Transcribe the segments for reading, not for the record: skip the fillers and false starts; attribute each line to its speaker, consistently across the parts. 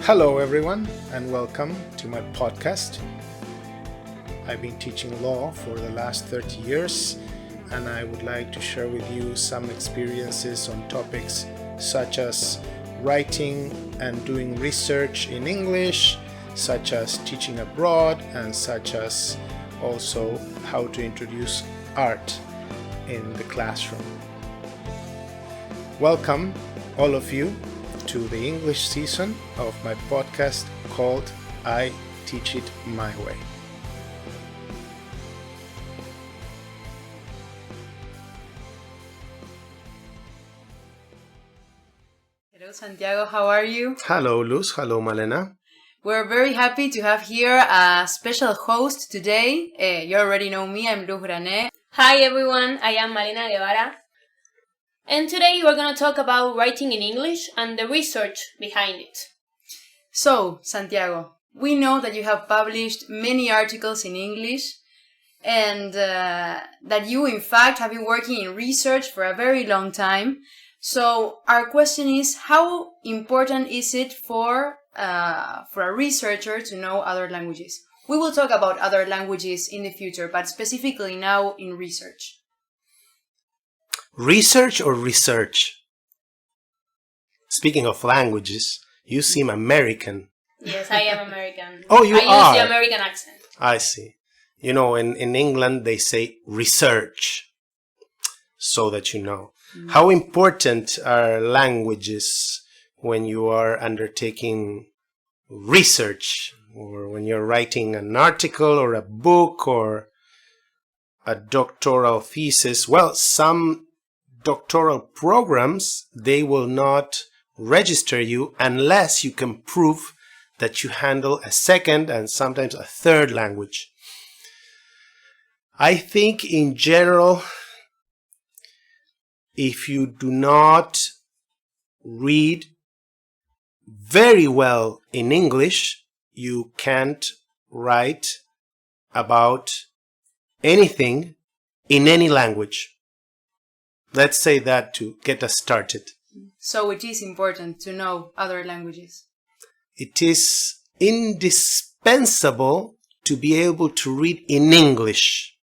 Speaker 1: Hello everyone and welcome to my podcast. I've been teaching law for the last 30 years and I would like to share with you some experiences on topics such as writing and doing research in English, such as teaching abroad, and such as also how to introduce art in the classroom. Welcome all of you to the English season of my podcast called I Teach It My Way.
Speaker 2: Hello Santiago, how are you?
Speaker 1: Hello Luz, hello Malena.
Speaker 2: We're very happy to have here a special host today. You already know me, I'm Luz Grané.
Speaker 3: Hi everyone, I am Malena Guevara. And today we're going to talk about writing in English and the research behind it.
Speaker 2: So, Santiago, we know that you have published many articles in English and that you in fact have been working in research for a very long time. So our question is, how important is it for a researcher to know other languages? We will talk about other languages in the future, but specifically now in research.
Speaker 1: Research or research? Speaking of languages, you seem American.
Speaker 3: Yes, I am American.
Speaker 1: Oh, you
Speaker 3: are? I use
Speaker 1: the
Speaker 3: American accent.
Speaker 1: I see. You know, in England they say research, so that you know. How important are languages when you are undertaking research, or when you're writing an article or a book or a doctoral thesis? Well, some doctoral programs, they will not register you unless you can prove that you handle a second and sometimes a third language. I think in general, if you do not read very well in English, you can't write about anything in any language. Let's say that to get us started.
Speaker 2: So it is important to know other languages.
Speaker 1: It is indispensable to be able to read in English.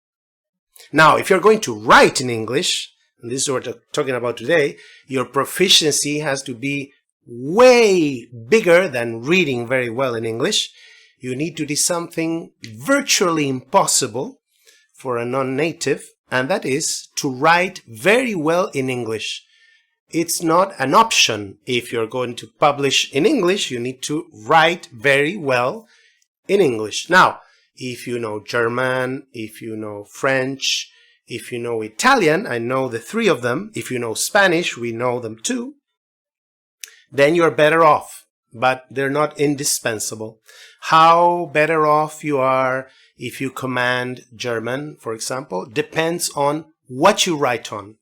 Speaker 1: Now, if you're going to write in English, and this is what we're talking about today, your proficiency has to be way bigger than reading very well in English. You need to do something virtually impossible for a non-native, and that is to write very well in English. It's not an option. If you're going to publish in English, you need to write very well in English. Now, if you know German, if you know French, if you know Italian, I know the three of them. If you know Spanish, we know them too. Then you're better off, but they're not indispensable. How better off you are if you command German, for example, depends on what you write on.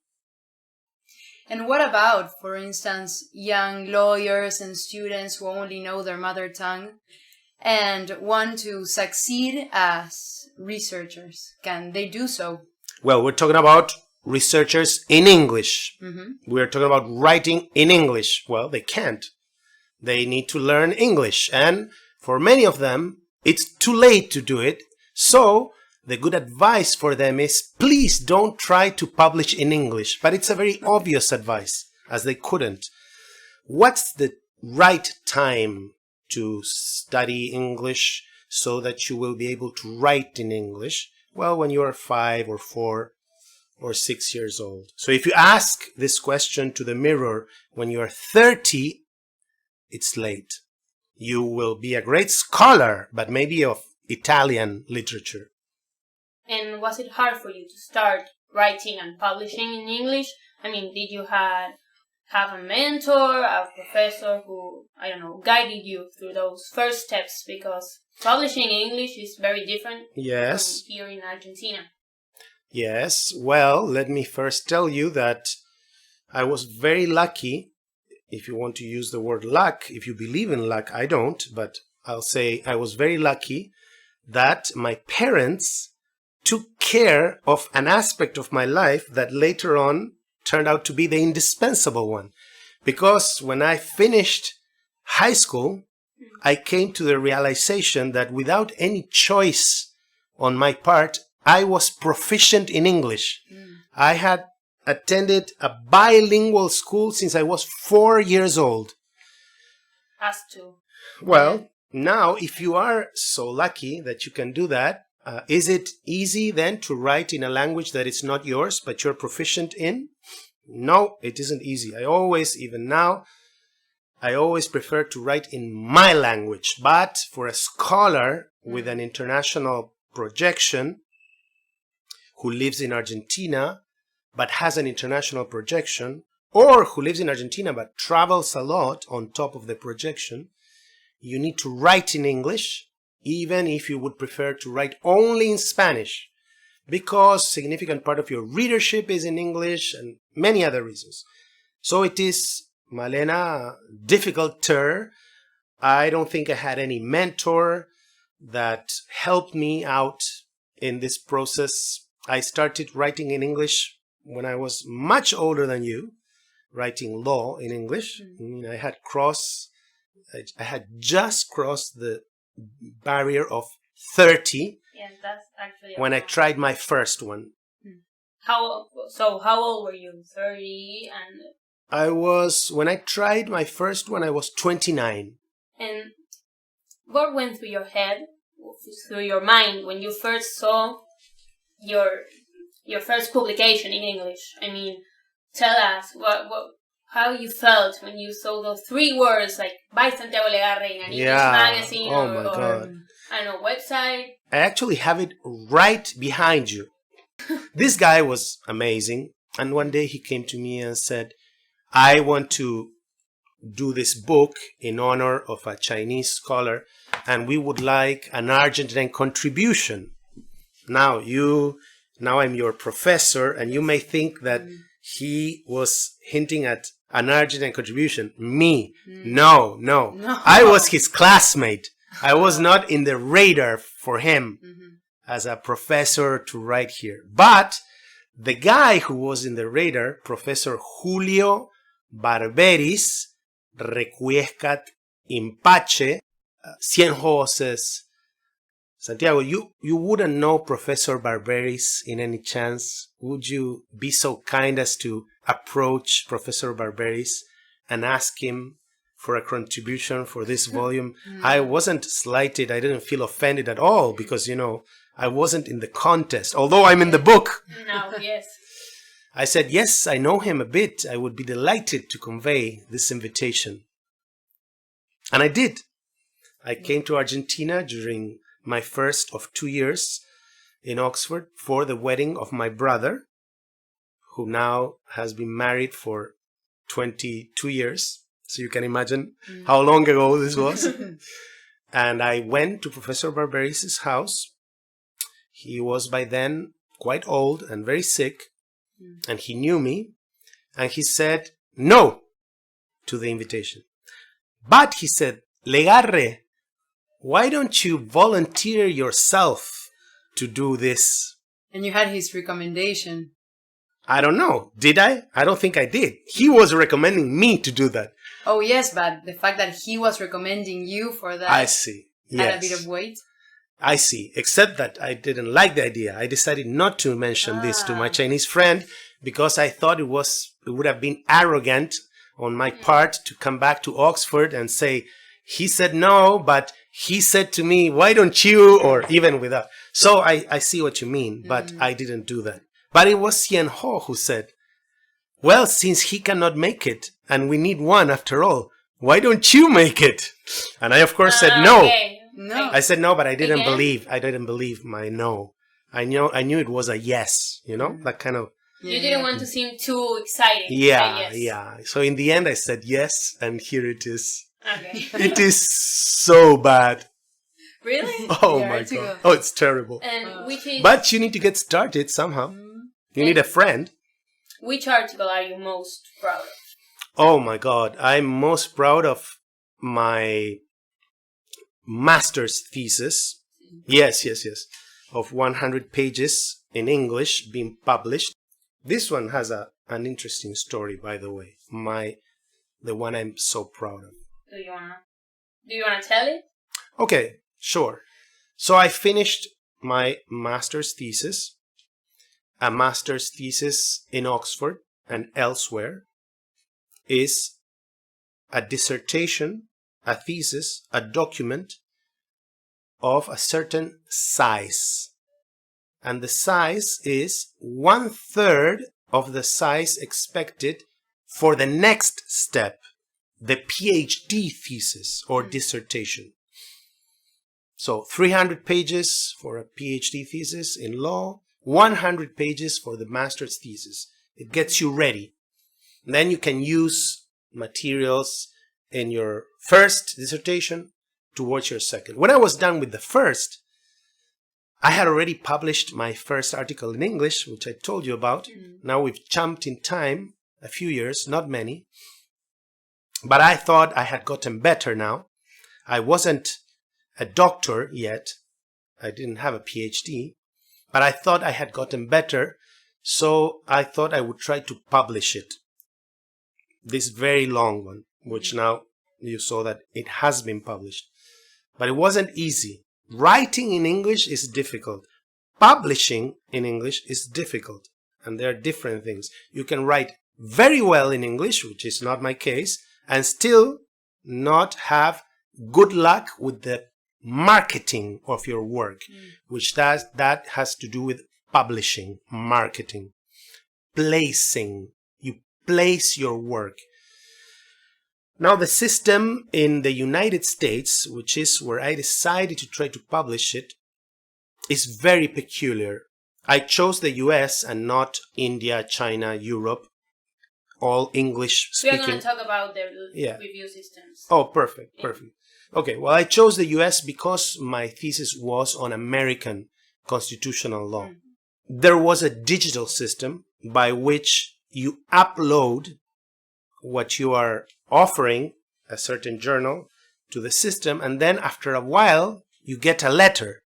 Speaker 2: And what about, for instance, young lawyers and students who only know their mother tongue and want to succeed as researchers? Can they do so?
Speaker 1: Well, we're talking about researchers in English. We're talking about writing in English. Well, they can't. They need to learn English. And for many of them, it's too late to do it. So the good advice for them is, please don't try to publish in English. But it's a very obvious advice, as they couldn't. What's the right time to study English so that you will be able to write in English? Well, when you are 5 or 4 or 6 years old. So if you ask this question to the mirror when you are 30, it's late. You will be a great scholar, but maybe of Italian literature.
Speaker 3: And was it hard for you to start writing and publishing in English? I mean, did you have a mentor, a professor who, guided you through those first steps? Because publishing in English is very different from here in Argentina.
Speaker 1: Yes. Well, let me first tell you that I was very lucky. If you want to use the word luck, if you believe in luck, I don't, but I'll say I was very lucky that my parents took care of an aspect of my life that later on turned out to be the indispensable one. Because when I finished high school, I came to the realization that without any choice on my part, I was proficient in English. I had attended a bilingual school since I was 4 years old.
Speaker 3: Us too.
Speaker 1: Well, now, if you are so lucky that you can do that, is it easy then to write in a language that is not yours, but you're proficient in? No, it isn't easy. Even now, I always prefer to write in my language. But for a scholar with an international projection who lives in Argentina, but has an international projection, or who lives in Argentina but travels a lot on top of the projection, you need to write in English, even if you would prefer to write only in Spanish, because a significant part of your readership is in English and many other reasons. So it is, Malena, difficult-er. I don't think I had any mentor that helped me out in this process. I started writing in English when I was much older than you, writing law in English. I had just crossed the barrier of 30
Speaker 3: that's actually
Speaker 1: when I tried my first one.
Speaker 3: How old were you? 30 and
Speaker 1: When I tried my first one, I was 29.
Speaker 3: And what went through your head, through your mind, when you first saw your first publication in English? I mean, tell us how you felt when you saw those 3 words, like by Santiago Legarre in an English magazine
Speaker 1: God.
Speaker 3: or I don't know, website.
Speaker 1: I actually have it right behind you. This guy was amazing. And one day he came to me and said, I want to do this book in honor of a Chinese scholar, and we would like an Argentine contribution. Now I'm your professor, and you may think that he was hinting at an Argentine contribution. Me. No. I was his classmate. I was not in the radar for him as a professor to write here. But the guy who was in the radar, Professor Julio Barberis, Requiescat Impache, 100 Voces. Santiago, you wouldn't know Professor Barberis in any chance. Would you be so kind as to approach Professor Barberis and ask him for a contribution for this volume? I wasn't slighted. I didn't feel offended at all because, I wasn't in the contest, although I'm in the book.
Speaker 3: No, yes.
Speaker 1: I said, yes, I know him a bit. I would be delighted to convey this invitation. And I did. I came to Argentina during my first of 2 years in Oxford for the wedding of my brother, who now has been married for 22 years. So you can imagine how long ago this was. And I went to Professor Barberis' house. He was by then quite old and very sick. And he knew me. And he said no to the invitation. But he said, Legarre, why don't you volunteer yourself to do this?
Speaker 2: And you had his recommendation.
Speaker 1: I don't know. Did I? I don't think I did. He was recommending me to do that.
Speaker 2: Oh, yes, but the fact that he was recommending you for that
Speaker 1: I see. Yes.
Speaker 2: had a bit of weight.
Speaker 1: I see. Except that I didn't like the idea. I decided not to mention this to my Chinese friend because I thought it would have been arrogant on my part to come back to Oxford and say, he said no, but he said to me, why don't you? Or even without. So I see what you mean, but I didn't do that. But it was Xianho who said, well, since he cannot make it, and we need one after all, why don't you make it? And I, of course, said no.
Speaker 3: Okay.
Speaker 2: No.
Speaker 1: I said no, but I didn't believe my no. I knew it was a yes, that kind of.
Speaker 3: You didn't want to seem too excited.
Speaker 1: Yeah,
Speaker 3: Yes.
Speaker 1: yeah. So in the end, I said yes, and here it is.
Speaker 3: Okay.
Speaker 1: It is so bad.
Speaker 3: Really?
Speaker 1: Oh
Speaker 2: Yeah,
Speaker 1: my
Speaker 2: it's
Speaker 1: God. Oh, it's terrible.
Speaker 3: And which is
Speaker 1: But you need to get started somehow. You need a friend.
Speaker 3: which article are you most proud of?
Speaker 1: Oh my God. I'm most proud of my master's thesis. Yes. Of 100 pages in English being published. This one has an interesting story, by the way. The one I'm so proud of.
Speaker 3: Do you wanna Do you want to tell it?
Speaker 1: Okay, sure. So I finished my master's thesis, a master's thesis in Oxford and elsewhere is a dissertation, a thesis, a document of a certain size. And the size is 1/3 of the size expected for the next step, the PhD thesis or dissertation. So 300 pages for a PhD thesis in law, 100 pages for the master's thesis. It gets you ready. And then you can use materials in your first dissertation towards your second. When I was done with the first, I had already published my first article in English, which I told you about. Now we've jumped in time a few years, not many. But I thought I had gotten better now. I wasn't a doctor yet. I didn't have a PhD. But I thought I had gotten better. So I thought I would try to publish it. This very long one, which now you saw that it has been published. But it wasn't easy. Writing in English is difficult. Publishing in English is difficult. And there are different things. You can write very well in English, which is not my case, and still not have good luck with the marketing of your work, which that has to do with publishing, marketing, placing. You place your work. Now, the system in the United States, which is where I decided to try to publish it, is very peculiar. I chose the US and not India, China, Europe, all English
Speaker 3: We are
Speaker 1: speaking.
Speaker 3: going to talk about the review systems.
Speaker 1: Oh, perfect, perfect. Okay, well, I chose the US because my thesis was on American constitutional law. There was a digital system by which you upload what you are offering, a certain journal, to the system, and then after a while, you get a letter.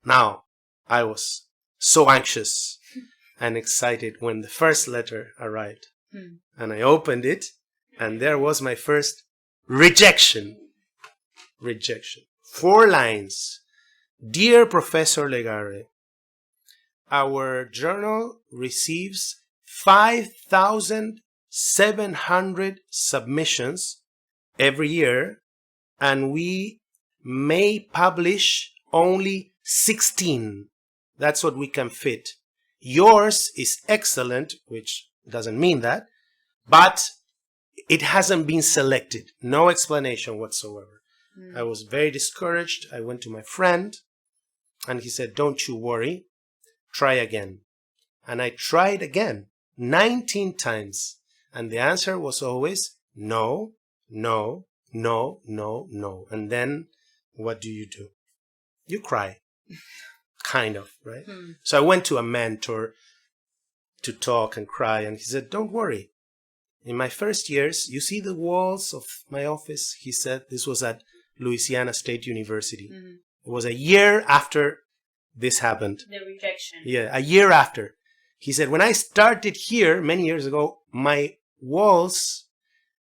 Speaker 1: Now, I was so anxious and excited when the first letter arrived. And I opened it, and there was my first rejection. Rejection. 4 lines. Dear Professor Legarre, our journal receives 5,700 submissions every year, and we may publish only 16. That's what we can fit. Yours is excellent, which doesn't mean that, but it hasn't been selected. No explanation whatsoever. I was very discouraged. I went to my friend, and he said, don't you worry, try again. And I tried again, 19 times. And the answer was always no, no, no, no, no. And then what do? You cry. Kind of, right? So I went to a mentor to talk and cry, and he said, don't worry. In my first years, you see the walls of my office? He said, this was at Louisiana State University. It was a year after this happened.
Speaker 3: The rejection.
Speaker 1: Yeah, a year after. He said, when I started here many years ago, my walls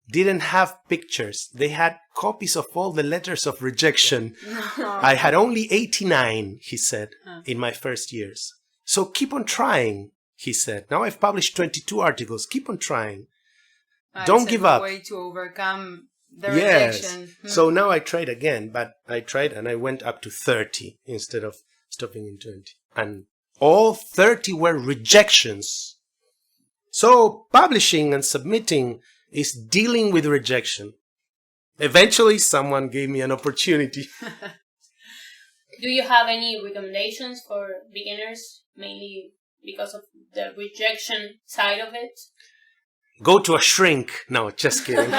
Speaker 1: didn't have pictures. They had copies of all the letters of rejection. I had only 89, he said, in my first years. So keep on trying, he said. Now I've published 22 articles. Keep on trying. Don't give up.
Speaker 2: It's a way to overcome the rejection.
Speaker 1: So now I tried again, but I tried and I went up to 30 instead of stopping in 20. And all 30 were rejections. So publishing and submitting is dealing with rejection. Eventually, someone gave me an opportunity.
Speaker 3: Do you have any recommendations for beginners, mainly because of the rejection side of it?
Speaker 1: Go to a shrink. No, just kidding.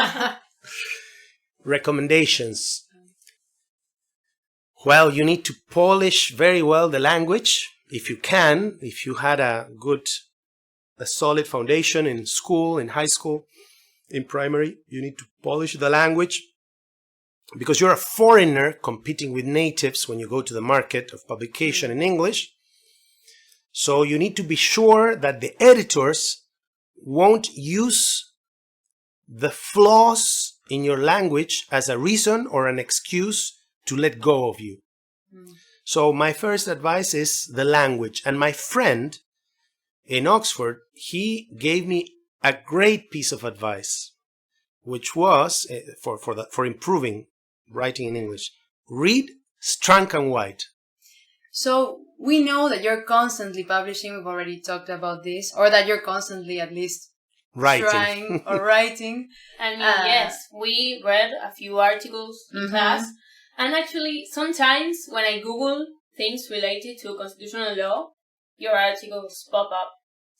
Speaker 1: Recommendations. Well, you need to polish very well the language. If you can, if you had a solid foundation in school, in high school, in primary, you need to polish the language because you're a foreigner competing with natives when you go to the market of publication in English. So you need to be sure that the editors won't use the flaws in your language as a reason or an excuse to let go of you. So my first advice is the language. And my friend in Oxford, he gave me a great piece of advice, which was for improving writing in English. Read Strunk and White.
Speaker 2: So we know that you're constantly publishing. We've already talked about this, or that you're constantly at least trying or writing.
Speaker 3: I mean, yes, we read a few articles in class. And actually, sometimes when I Google things related to constitutional law, your articles pop up.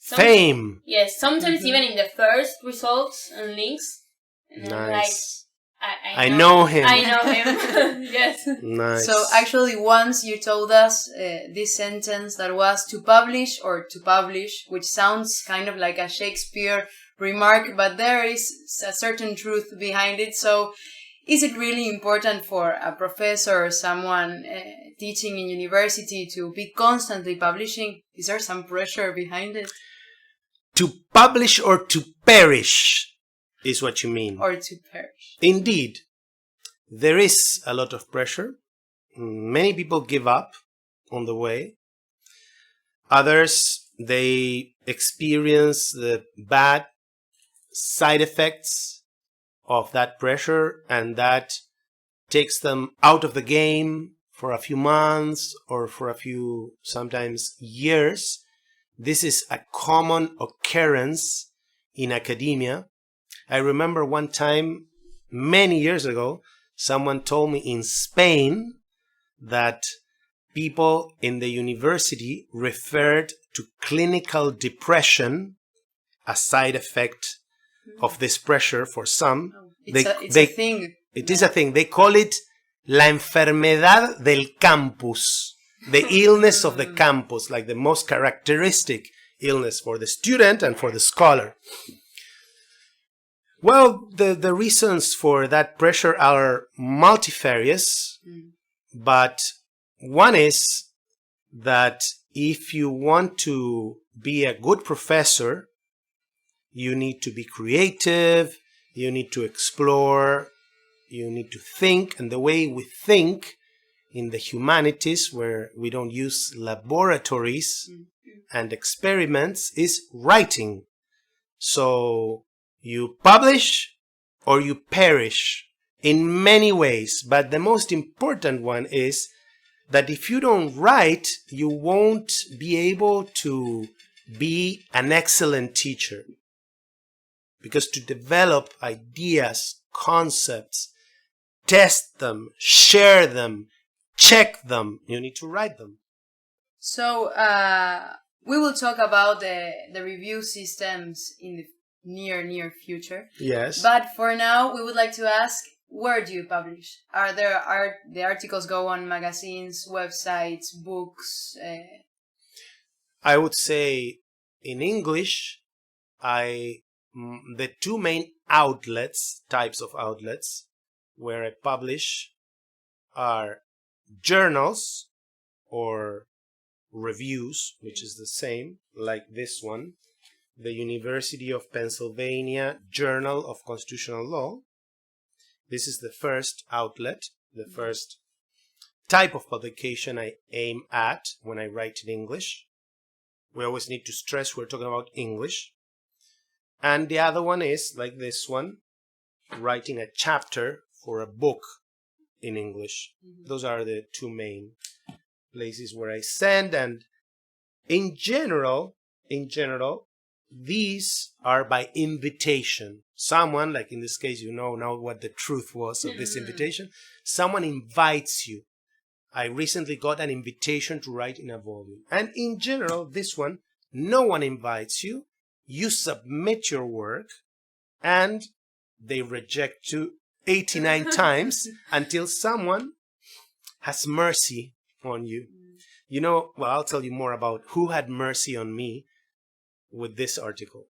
Speaker 1: Fame!
Speaker 3: Yes, sometimes even in the first results and links. And
Speaker 1: Nice.
Speaker 3: I
Speaker 1: know him.
Speaker 3: I know him. Yes.
Speaker 1: Nice.
Speaker 2: So actually once you told us this sentence that was to publish or to publish, which sounds kind of like a Shakespeare remark, but there is a certain truth behind it. So is it really important for a professor or someone teaching in university to be constantly publishing? Is there some pressure behind it?
Speaker 1: To publish or to perish is what you mean.
Speaker 2: Or to perish.
Speaker 1: Indeed, there is a lot of pressure. Many people give up on the way. Others, they experience the bad side effects of that pressure, and that takes them out of the game for a few months or for a few, sometimes years. This is a common occurrence in academia. I remember one time, many years ago, someone told me in Spain that people in the university referred to clinical depression, a side effect of this pressure for some.
Speaker 2: It's a thing.
Speaker 1: It is a thing. They call it la enfermedad del campus, the illness of the campus, like the most characteristic illness for the student and for the scholar. Well, the reasons for that pressure are multifarious, but one is that if you want to be a good professor, you need to be creative, you need to explore, you need to think, and the way we think in the humanities, where we don't use laboratories and experiments, is writing. So you publish or you perish in many ways, but the most important one is that if you don't write, you won't be able to be an excellent teacher. Because to develop ideas, concepts, test them, share them, check them, you need to write them.
Speaker 2: So we will talk about the review systems in the near future.
Speaker 1: Yes.
Speaker 2: But for now, we would like to ask, where do you publish? Are the articles go on magazines, websites, books?
Speaker 1: I would say in English, the two main types of outlets where I publish are journals or reviews, which is the same, like this one, the University of Pennsylvania Journal of Constitutional Law. This is the first outlet, the first type of publication I aim at when I write in English. We always need to stress we're talking about English. And the other one is, like this one, writing a chapter for a book in English. Those are the two main places where I send, and in general, these are by invitation. Someone, like in this case, you know now what the truth was of this invitation. Someone invites you. I recently got an invitation to write in a volume. And in general, this one, no one invites you. You submit your work, and they reject you 89 times until someone has mercy on you. You know, well, I'll tell you more about who had mercy on me with this article.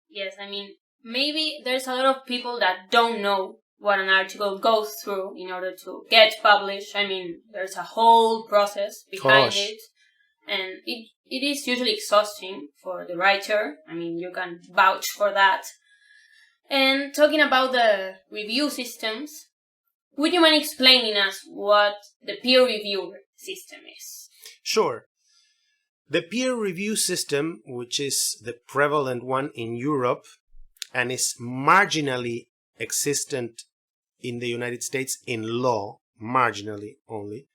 Speaker 3: Yes, I mean, maybe there's a lot of people that don't know what an article goes through in order to get published. I mean, there's a whole process behind it, and it is usually exhausting for the writer. I mean, you can vouch for that. And talking about the review systems, would you mind explaining us what the peer review system is?
Speaker 1: Sure. The peer review system, which is the prevalent one in Europe and is marginally existent in the United States in law, marginally only,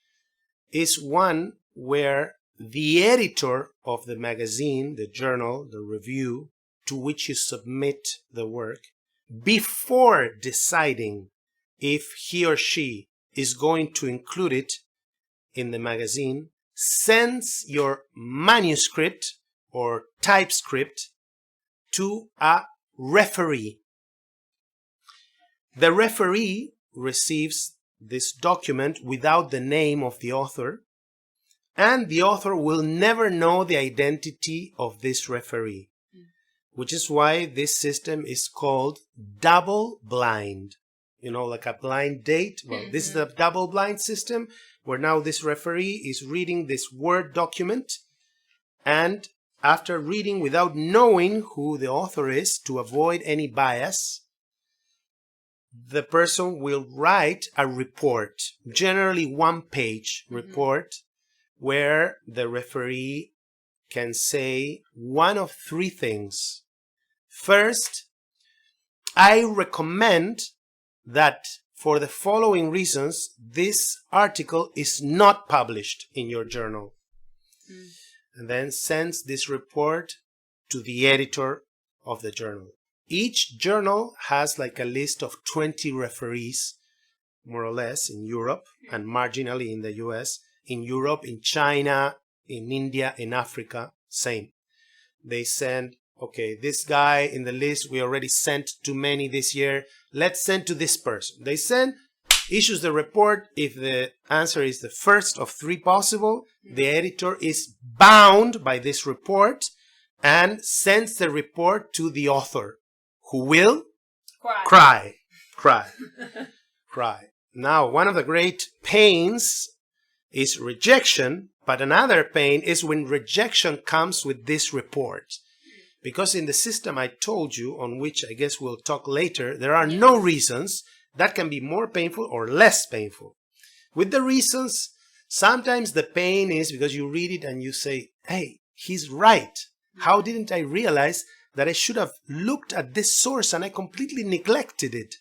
Speaker 1: is one where the editor of the magazine, the journal, the review to which you submit the work, before deciding if he or she is going to include it in the magazine, sends your manuscript or typescript to a referee. The referee receives this document without the name of the author, and the author will never know the identity of this referee, which is why this system is called double blind. You know, like a blind date. Well, this is the double blind system where now this referee is reading this Word document, and after reading without knowing who the author is, to avoid any bias, the person will write a report, generally one-page report, where the referee can say one of three things. First, I recommend that for the following reasons, this article is not published in your journal. And then sends this report to the editor of the journal. Each journal has like a list of 20 referees, more or less, in Europe and marginally in the US. In Europe, in China, in India, in Africa, same. They send, okay, this guy in the list, we already sent too many this year. Let's send to this person. They send, issues the report. If the answer is the first of three possible, the editor is bound by this report and sends the report to the author, who will cry. Now, one of the great pains is rejection, but another pain is when rejection comes with this report. Because in the system I told you, on which I guess we'll talk later, there are no reasons. That can be more painful or less painful. With the reasons, sometimes the pain is because you read it and you say, hey, he's right. How didn't I realize that I should have looked at this source and I completely neglected it?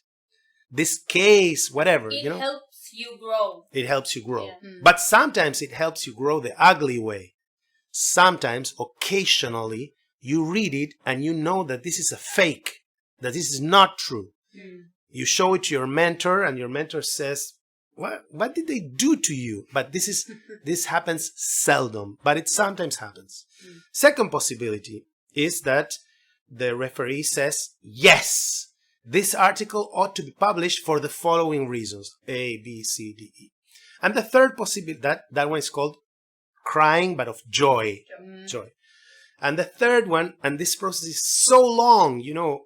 Speaker 1: This case, whatever,
Speaker 3: It
Speaker 1: you know.
Speaker 3: helps you grow.
Speaker 1: It helps you grow.
Speaker 3: Yeah.
Speaker 1: But sometimes it helps you grow the ugly way. Sometimes, occasionally, you read it and you know that this is a fake, that this is not true. You show it to your mentor and your mentor says, what did they do to you? But this happens seldom, but it sometimes happens. Second possibility is that the referee says, yes, this article ought to be published for the following reasons, A, B, C, D, E. And the third possibility, that one is called crying, but of joy. Joy. And the third one, and this process is so long, you know,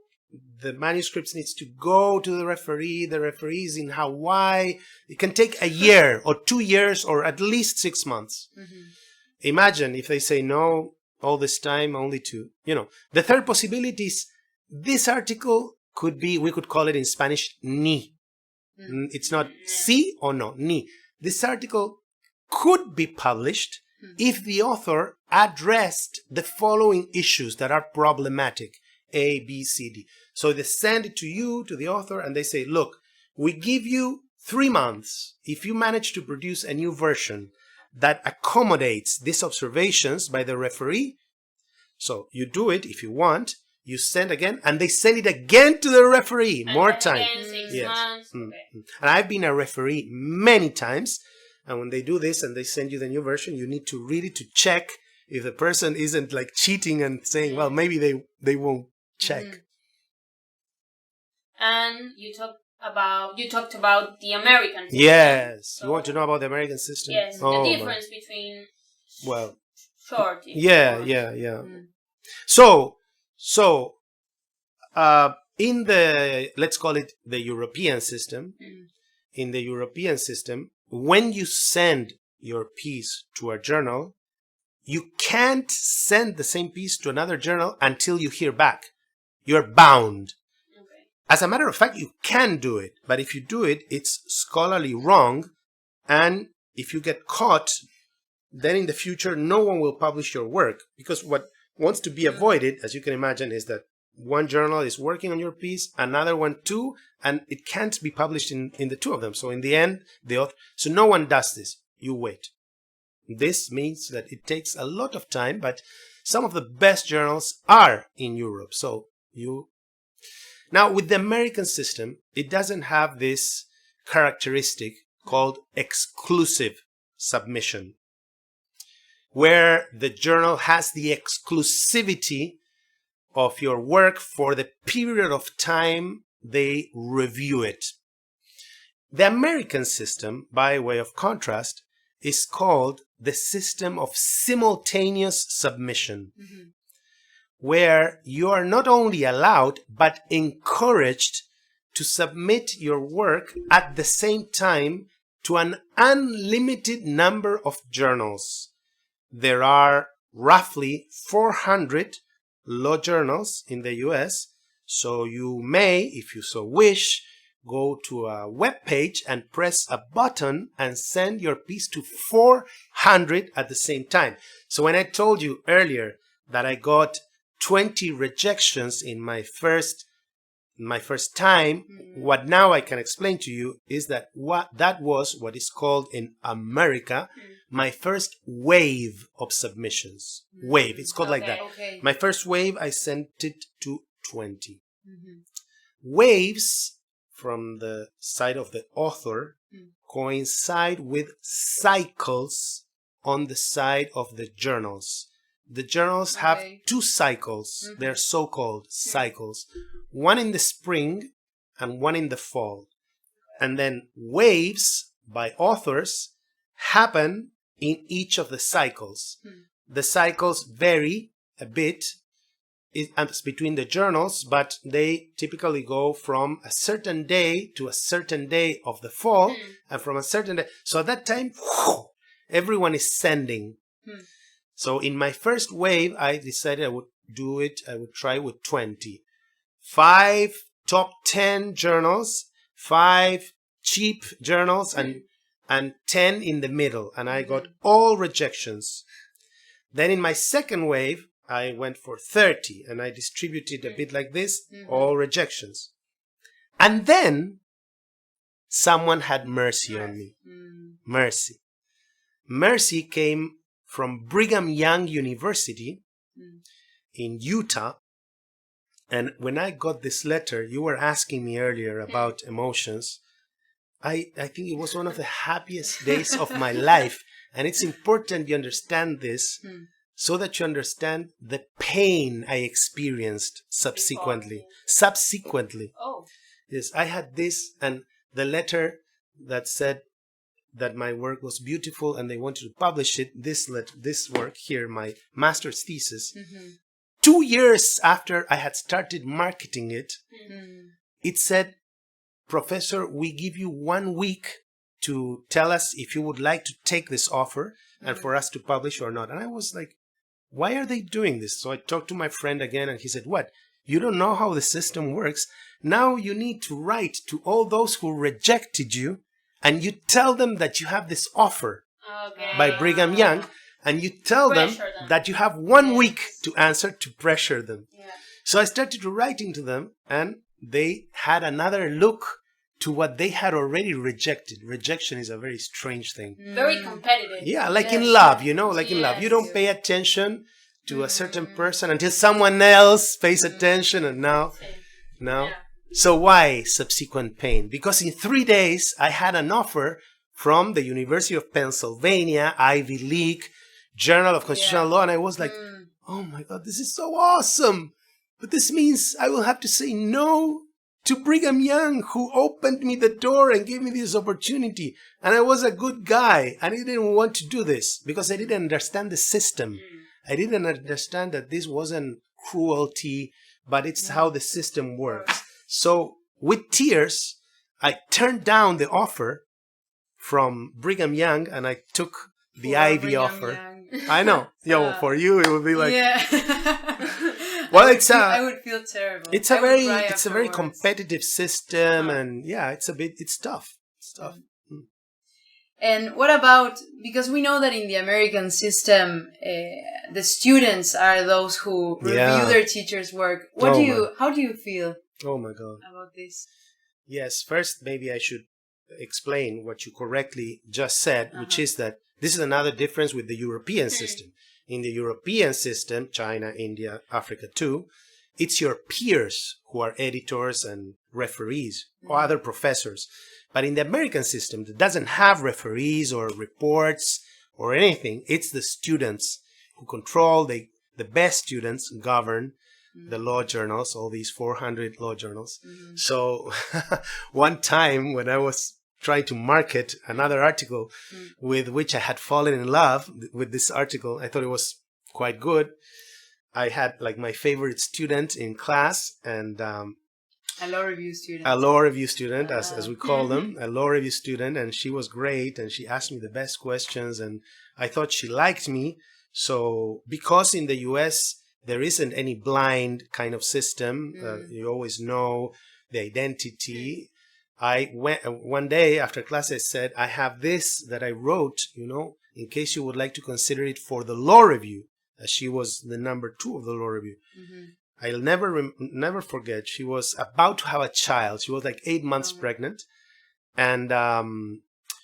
Speaker 1: the manuscripts needs to go to the referee is in Hawaii. It can take a year or 2 years or at least 6 months. Imagine if they say no, all this time only to, you know. The third possibility is this article could be, we could call it in Spanish, ni. It's not si or no, ni. This article could be published if the author addressed the following issues that are problematic, A, B, C, D. So they send it to you, to the author, and they say, look, we give you 3 months. If you manage to produce a new version that accommodates these observations by the referee, so you do it if you want, you send again, and they send it again to the referee, more time.
Speaker 3: Again, 6 months. Okay.
Speaker 1: And I've been a referee many times, and when they do this and they send you the new version, you need to read it to check if the person isn't like cheating and saying, well, maybe they won't check.
Speaker 3: And you talked about the American system.
Speaker 1: Yes.
Speaker 3: So,
Speaker 1: you want to know about the American system?
Speaker 3: Yes,
Speaker 1: Oh,
Speaker 3: the difference between short.
Speaker 1: Yeah. So, in the, let's call it the European system, in the European system, when you send your piece to a journal, you can't send the same piece to another journal until you hear back. You're bound.
Speaker 3: Okay.
Speaker 1: As a matter of fact, you can do it, but if you do it, it's scholarly wrong, and if you get caught, then in the future, no one will publish your work, because what wants to be avoided, as you can imagine, is that one journal is working on your piece, another one too, and it can't be published in the two of them. So in the end, so no one does this. You wait. This means that it takes a lot of time, but some of the best journals are in Europe. So now with the American system, it doesn't have this characteristic called exclusive submission, where the journal has the exclusivity of your work for the period of time they review it. The American system, by way of contrast, is called the system of simultaneous submission, where you are not only allowed but encouraged to submit your work at the same time to an unlimited number of journals. There are roughly 400 law journals in the US, so you may, if you so wish, go to a web page and press a button and send your piece to 400 at the same time. So when I told you earlier that I got 20 rejections in my first time, what now I can explain to you is that that was what is called in America my first wave of submissions. Wave, it's called like that.
Speaker 2: Okay.
Speaker 1: My first wave, I sent it to 20. Waves, from the side of the author, coincide with cycles on the side of the journals. The journals have two cycles. They're so-called cycles. One in the spring and one in the fall. And then waves by authors happen in each of the cycles. The cycles vary a bit between the journals, but they typically go from a certain day to a certain day of the fall, and from a certain day. So at that time, everyone is sending. So in my first wave, I decided I would try with 20. 5 top 10 journals, 5 cheap journals, and 10 in the middle. And I got all rejections. Then in my second wave, I went for 30, and I distributed a bit like this, all rejections. And then someone had mercy on me. Mercy. Mercy came from Brigham Young University in Utah. And when I got this letter, you were asking me earlier about emotions. I think it was one of the happiest days of my life. And it's important you understand this so that you understand the pain I experienced subsequently.
Speaker 3: Oh.
Speaker 1: Yes, I had this, and the letter that said that my work was beautiful and they wanted to publish it, this work here, my master's thesis, 2 years after I had started marketing it, it said, "Professor, we give you 1 week to tell us if you would like to take this offer and for us to publish or not." And I was like, why are they doing this? So I talked to my friend again, and he said, "What? You don't know how the system works? Now you need to write to all those who rejected you, and you tell them that you have this offer by Brigham Young, and you tell them that you have 1 week to answer, to pressure them." So I started writing to them, and they had another look to what they had already rejected. Rejection is a very strange thing.
Speaker 3: Very competitive.
Speaker 1: Yeah, like in love, like in love. You don't pay attention to a certain person until someone else pays attention, and now. So why subsequent pain? Because in 3 days, I had an offer from the University of Pennsylvania, Ivy League, Journal of Constitutional Law, and I was like, oh my God, this is so awesome. But this means I will have to say no to Brigham Young, who opened me the door and gave me this opportunity. And I was a good guy. I didn't want to do this because I didn't understand the system. I didn't understand that this wasn't cruelty, but it's how the system works. So with tears, I turned down the offer from Brigham Young, and I took the Ivy offer. I know. For you, it would be like... Well,
Speaker 2: I would feel terrible.
Speaker 1: It's
Speaker 2: I
Speaker 1: a
Speaker 2: would
Speaker 1: very
Speaker 2: cry
Speaker 1: it's a very
Speaker 2: afterwards.
Speaker 1: competitive system, and yeah, it's tough. It's tough.
Speaker 2: And what about, because we know that in the American system, the students are those who review their teachers' work. How do you feel
Speaker 1: Oh my God.
Speaker 2: about this?
Speaker 1: Yes, first maybe I should explain what you correctly just said, which is that this is another difference with the European system. In the European system, China, India, Africa too, it's your peers who are editors and referees or other professors. But in the American system, that doesn't have referees or reports or anything. It's the students who control, the best students govern the law journals, all these 400 law journals. So one time when I was trying to market another article with which I had fallen in love with this article, I thought it was quite good. I had like my favorite student in class, and
Speaker 2: a law review student.
Speaker 1: A law review student, as we call them, a law review student, and she was great, and she asked me the best questions, and I thought she liked me. So because in the US there isn't any blind kind of system, you always know the identity. I went one day after class, I said, I have this that I wrote, in case you would like to consider it for the law review, as she was the number 2 of the law review. I'll never forget. She was about to have a child. She was like 8 months pregnant. And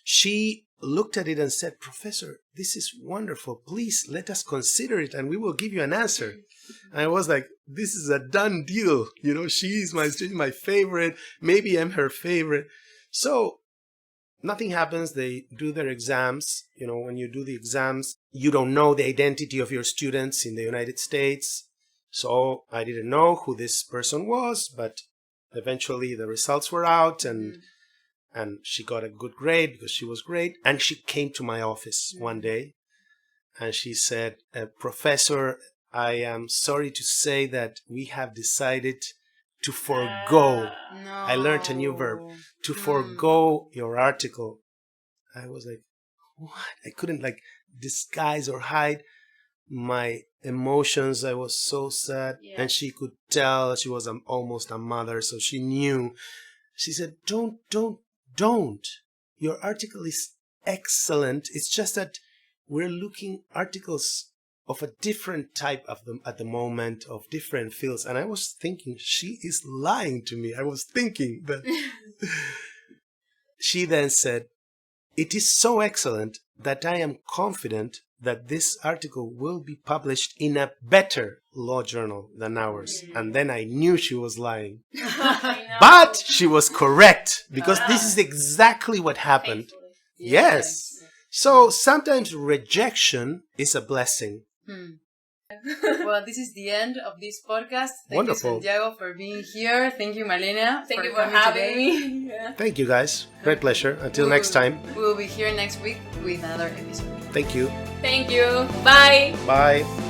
Speaker 1: she looked at it and said, Professor, this is wonderful. Please let us consider it and we will give you an answer. And I was like, this is a done deal. She's my favorite. Maybe I'm her favorite. So nothing happens. They do their exams. When you do the exams, you don't know the identity of your students in the United States. So I didn't know who this person was, but eventually the results were out, and she got a good grade because she was great. And she came to my office one day and she said, Professor, I am sorry to say that we have decided to forego.
Speaker 2: No.
Speaker 1: I learned a new verb, to forego your article. I was like, what? I couldn't disguise or hide my emotions. I was so sad. And she could tell she was almost a mother, so she knew. She said, don't. Your article is excellent. It's just that we're looking articles of a different type of them at the moment, of different fields. And I was thinking, she is lying to me. I was thinking that. She then said, it is so excellent that I am confident that this article will be published in a better law journal than ours. And then I knew she was lying. But she was correct, because this is exactly what happened. Yes. So sometimes rejection is a blessing.
Speaker 2: Well, this is the end of this podcast. Thank
Speaker 1: Wonderful.
Speaker 2: you, Santiago, for being here. Thank you, Malena.
Speaker 3: Thank you for having me.
Speaker 1: Thank you, guys. Great pleasure. Until next time.
Speaker 2: We will be here next week with another episode.
Speaker 1: Thank you.
Speaker 3: Thank you. Bye.
Speaker 1: Bye.